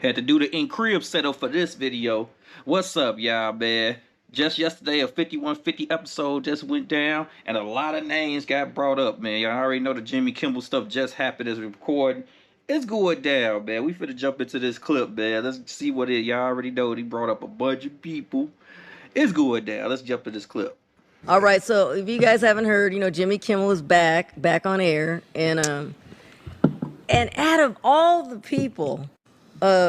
Had to do the in-crib setup for this video. What's up, y'all, man? Just yesterday, a 5150 episode just went down, and a lot of names got brought up, man. Y'all already know the Jimmy Kimmel stuff just happened as we recording. It's going down, man. We finna jump into this clip, man. Let's see what it is. Y'all already know he brought up a bunch of people. It's going down. Let's jump to this clip. All right, so if you guys haven't heard, Jimmy Kimmel is back on air, and out of all the people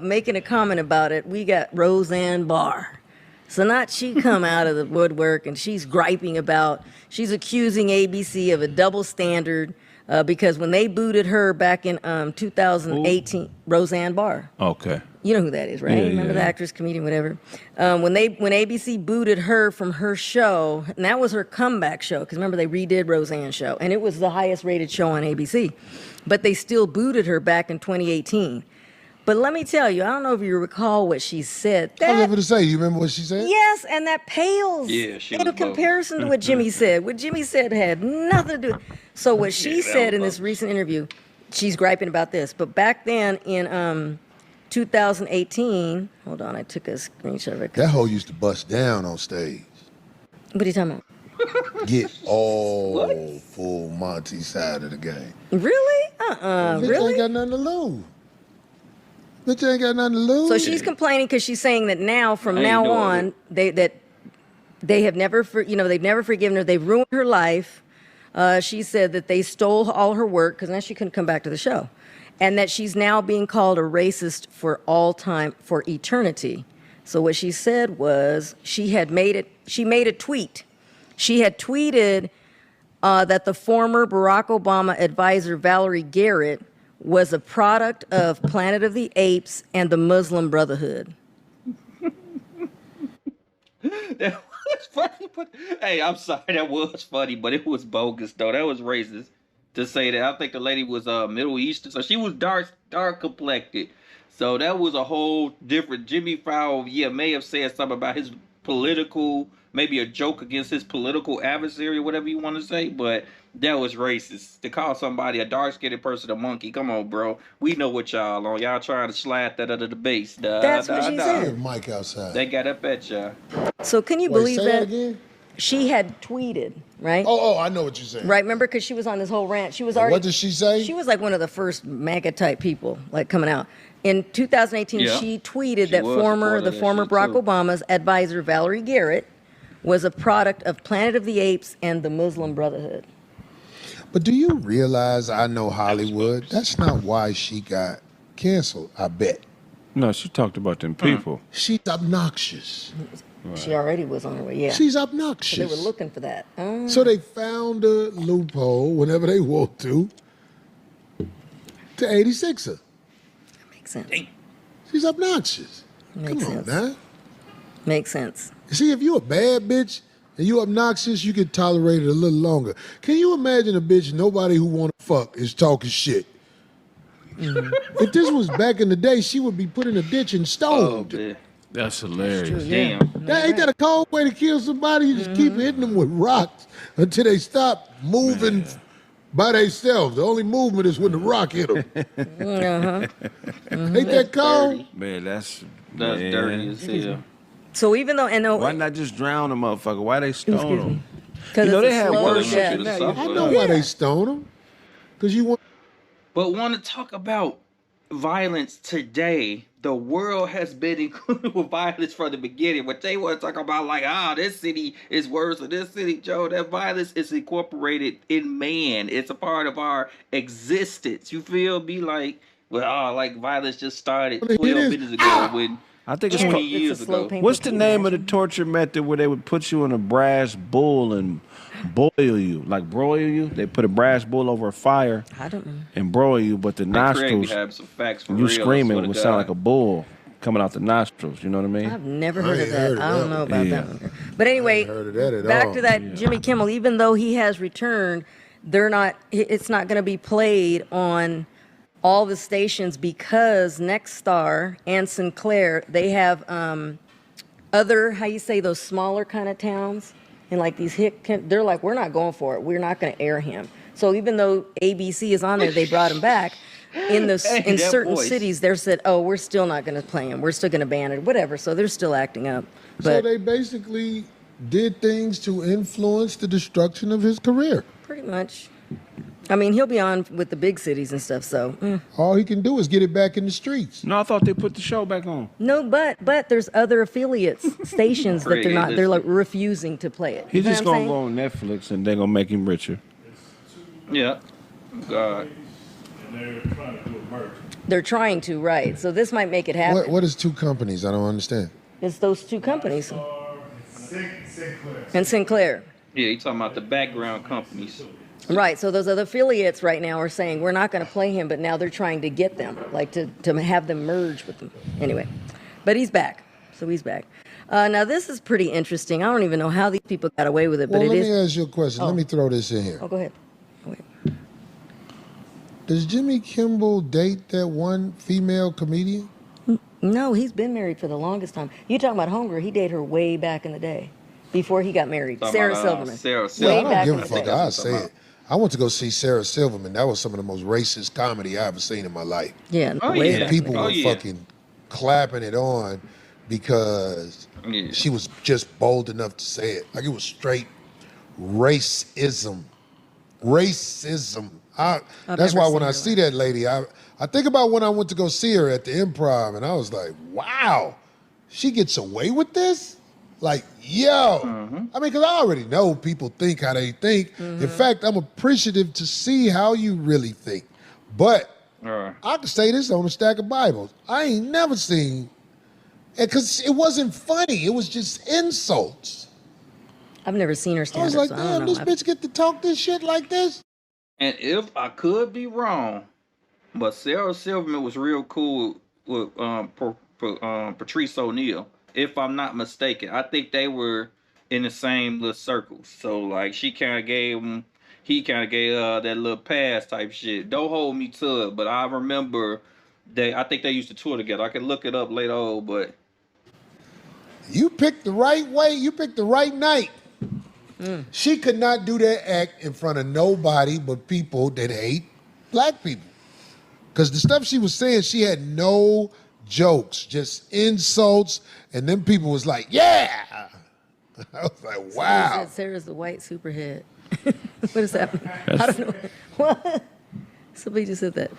making a comment about it, we got Roseanne Barr. So not she come out of the woodwork and she's griping she's accusing ABC of a double standard because when they booted her back in 2018, Roseanne Barr. Okay. You know who that is, right? Yeah, Remember the actress, comedian, whatever. When ABC booted her from her show, and that was her comeback show, because remember they redid Roseanne's show, and it was the highest rated show on ABC. But they still booted her back in 2018. But let me tell you, I don't know if you recall what she said. I was going to say, you remember what she said? Yes, and that pales in comparison to what Jimmy said. What Jimmy said had nothing to do. So what she said in this recent interview, she's griping about this. But back then in 2018, hold on, I took a screenshot of it. That hoe used to bust down on stage. What are you talking about? Get all full Monty side of the game. Really? Bitch really? ain't got nothing to lose. Bitch ain't got nothing to lose. So she's complaining because she's saying that now, from now on, they have never, they've never forgiven her. They've ruined her life. She said that they stole all her work because now she couldn't come back to the show, and that she's now being called a racist for all time, for eternity. So what she said was she made a tweet. She had tweeted that the former Barack Obama advisor Valerie Garrett was a product of Planet of the Apes and the Muslim Brotherhood. That was funny, but hey, I'm sorry, that was funny, but it was bogus though. That was racist to say that. I think the lady was Middle Eastern, so she was dark complected. So that was a whole different. Jimmy Fallon, may have said something about his political, maybe a joke against his political adversary or whatever you want to say, but that was racist. To call somebody a dark-skinned person a monkey, come on, bro. We know what y'all on. Y'all trying to slide that under the base. That's what she said. Mike outside. They got up at y'all. So can you believe say that? Again? She had tweeted, right? Oh, I know what you're saying. Right, remember, because she was on this whole rant. She was already. What did she say? She was like one of the first MAGA-type people, like coming out. In 2018, she tweeted that the former Barack Obama's advisor, Valerie Garrett, was a product of Planet of the Apes and the Muslim Brotherhood. But do you realize, I know Hollywood, that's not why she got canceled, I bet. No, she talked about them people. She's obnoxious. Right. She already was on her way, yeah. She's obnoxious. So they were looking for that. So they found a loophole, whenever they want to 86 her. That makes sense. She's obnoxious. Makes Come sense. on, now. Makes sense. See, if you a bad bitch and you obnoxious, you can tolerate it a little longer. Can you imagine a bitch nobody who want to fuck is talking shit? If this was back in the day, she would be put in a ditch and stoned. Oh, that's hilarious. That's true, Damn. Ain't that a cold way to kill somebody? You just keep hitting them with rocks until they stop moving by themselves. The only movement is when the rock hit them. Ain't that cold? Man, that's dirty as hell. So even though, why not just drown a motherfucker? Why they stone them? Because they had worse shit. I know why they stone them. Because you want. But want to talk about violence today? The world has been included with violence from the beginning. But they want to talk about this city is worse than this city, Joe. That violence is incorporated in man. It's a part of our existence. You feel me? Like violence just started 12 minutes ago when. I think 20 years ago. What's the name of the torture method where they would put you in a brass bull and boil you, like broil you? They put a brass bull over a fire I don't know. and broil you, but the nostrils, have some facts for you real, screaming would sound like a bull coming out the nostrils. You know what I mean? I've never heard of that. I don't know about that one. But I anyway, ain't heard of that at back all. to that Jimmy Kimmel. Even though he has returned, it's not going to be played on all the stations because Nexstar and Sinclair, they have other, those smaller kind of towns, and like these they're like, we're not going for it. We're not going to air him. So even though ABC is on there, they brought him back. in That certain voice. cities, they're said, oh, we're still not going to play him. We're still going to ban it, whatever. So they're still acting up. So But they basically did things to influence the destruction of his career. pretty much. I mean, he'll be on with the big cities and stuff. So All he can do is get it back in the streets. No, I thought they put the show back on. no, but there's other affiliates, stations that they're not. They're like refusing to play it. He's You know just what I'm gonna saying? go on Netflix and they're gonna make him richer. Yeah. God. And they're trying to do a merger. They're trying to, right? So this might make it happen. What is two companies? I don't understand. It's those two companies Sinclair. and Sinclair. Yeah, you talking about the background companies. Right, so those other affiliates right now are saying we're not going to play him, but now they're trying to get them, like to have them merge with them. Anyway, but he's back, so he's back. Now this is pretty interesting. I don't even know how these people got away with it, but Well, it let is. me ask you a question. Oh. Let me throw this in here. Oh, go ahead. Does Jimmy Kimmel date that one female comedian? No, he's been married for the longest time. You talking about Homegirl? He dated her way back in the day, before he got married. Talking Sarah about, Silverman. Sarah Way Silverman. Yeah, I back don't in give a the fuck. day. I'll say it. I went to go see Sarah Silverman. That was some of the most racist comedy I ever seen in my life. Yeah, Oh, way yeah. back. People Oh, were yeah. fucking clapping it on because Yeah. she was just bold enough to say it. Like it was straight racism. Racism. That's never why seen when I her see that lady, I think about when I went to go see her at the Improv, and I was like, wow, she gets away with this? Like, yo. I mean, because I already know people think how they think. In fact, I'm appreciative to see how you really think. But I can say this on a stack of Bibles. I ain't never seen, because it wasn't funny. It was just insults. I've never seen her I stand was up, like, so I don't damn, know. this bitch get to talk this shit like this? And if I could be wrong, but Sarah Silverman was real cool with Patrice O'Neal. If I'm not mistaken, I think they were in the same little circles. So like, she kind of gave him, he kind of gave that little pass type shit. Don't hold me to it, but I remember I think they used to tour together. I can look it up later on, but You picked the right way. You picked the right night. She could not do that act in front of nobody but people that hate black people. Because the stuff she was saying, she had no jokes, just insults, and then people was like, yeah. I was like, wow. Sarah's the white superhead. What is that? I don't know. What? Somebody just said that.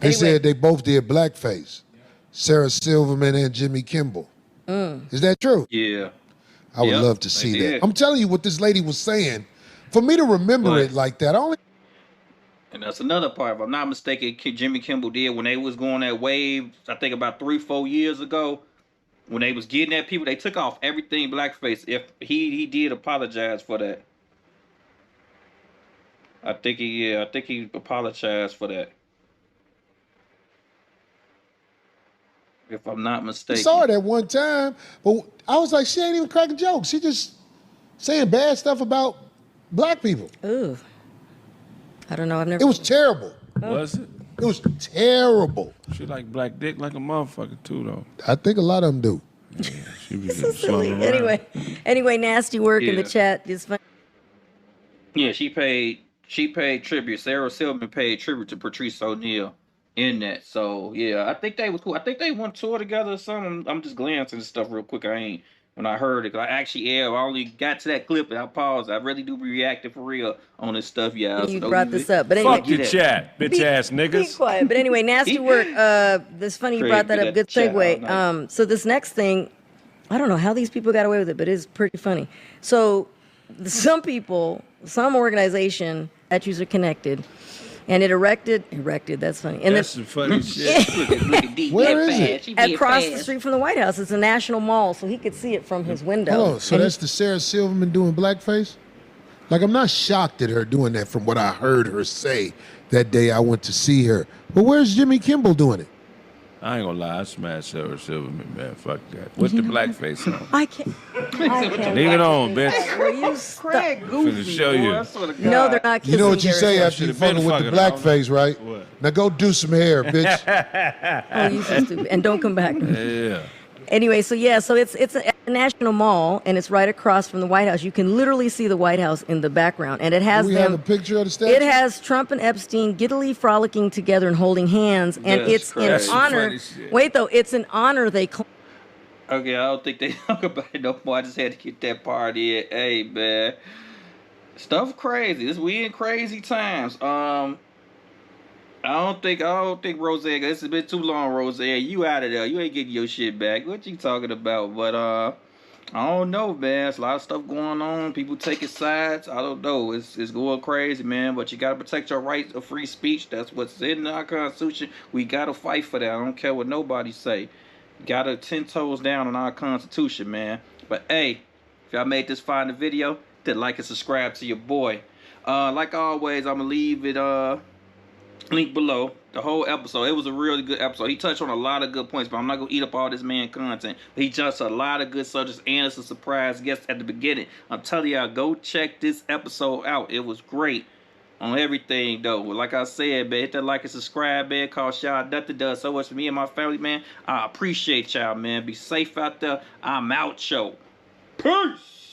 They said they both did blackface. Sarah Silverman and Jimmy Kimmel. Is that true? yeah. I would Yep, love to they see did. that. I'm telling you what this lady was saying. For me to remember What? it like that, I only And that's another part. If I'm not mistaken, Jimmy Kimmel did when they was going that wave, I think about 3-4 years ago, when they was getting at people, they took off everything blackface. If he did apologize for that. I think he apologized for that. If I'm not mistaken. saw it at one time, but I was like, she ain't even cracking jokes. She just saying bad stuff about black people. Ooh. I don't know. I've never. It was terrible. Was it? It was terrible. She like black dick like a motherfucker too, though. I think a lot of them do. Yeah, she be so getting silly. slung around. Anyway, nasty work in the Yeah. chat. It's fun. Yeah, she paid tribute. Sarah Silverman paid tribute to Patrice O'Neal in that. So yeah, I think they was cool. I think they went tour together or something. I'm just glancing at stuff real quick. When I heard it, 'cause I only got to that clip and I paused. I really do be reacting for real on this stuff, y'all. You So don't brought even- this up, but anyway, Fuck your chat, bitch ass Be niggas. quiet. But anyway, nasty work. This funny you Craig brought that did up. that Good chat all segue. night. So this next thing, I don't know how these people got away with it, but it's pretty funny. So some people, some organization that are connected, and it erected. That's funny. And That's some funny shit. Look at D. Where that is fast. it? She being across the fast. street from the White House, it's a national mall, so he could see it from his window. Hold on. So And that's the Sarah Silverman doing blackface? Like, I'm not shocked at her doing that from what I heard her say that day I went to see her. But where's Jimmy Kimmel doing it? I ain't gonna lie, I smashed Sarah Silverman, man. Fuck that. What's the blackface on? I can't. Leave it on, bitch. Will you stop? Craig goofy, Finna show boy, you. I swear to No, God. they're not kissing. You know what you say Garrett. after you Should've been fucking with the fucking, blackface, right? What? Now go do some hair, bitch. Oh, you so stupid. And don't come back. Yeah. Anyway, so yeah, so it's the National Mall, and it's right across from the White House. You can literally see the White House in the background, and it has Do we have a picture of the statue? It has Trump and Epstein giddily frolicking together and holding hands, and That's it's crazy. in honor. Funny shit. Wait, though, it's an honor they claim. Okay, I don't think they talk about it no more. I just had to get that part in. Hey, man. Stuff crazy. We in crazy times. I don't think Roseanne, this has been too long, Roseanne. You out of there. You ain't getting your shit back. What you talking about? But I don't know, man. There's a lot of stuff going on. People taking sides. I don't know. It's going crazy, man. But you gotta protect your right of free speech. That's what's in our Constitution. We gotta fight for that. I don't care what nobody say. Gotta 10 toes down on our Constitution, man. But hey, if y'all made this far in the video, then like and subscribe to your boy. Like always, I'm gonna leave it link below the whole episode. It was a really good episode. He touched on a lot of good points, but I'm not gonna eat up all this man content. But he touched a lot of good subjects, and it's a surprise guest at the beginning. I'm telling y'all, go check this episode out. It was great on everything, though. Like I said, man, hit that like and subscribe, man. Cause y'all nothing does so much for me and my family, man. I appreciate y'all, man. Be safe out there. I'm out, yo. Peace.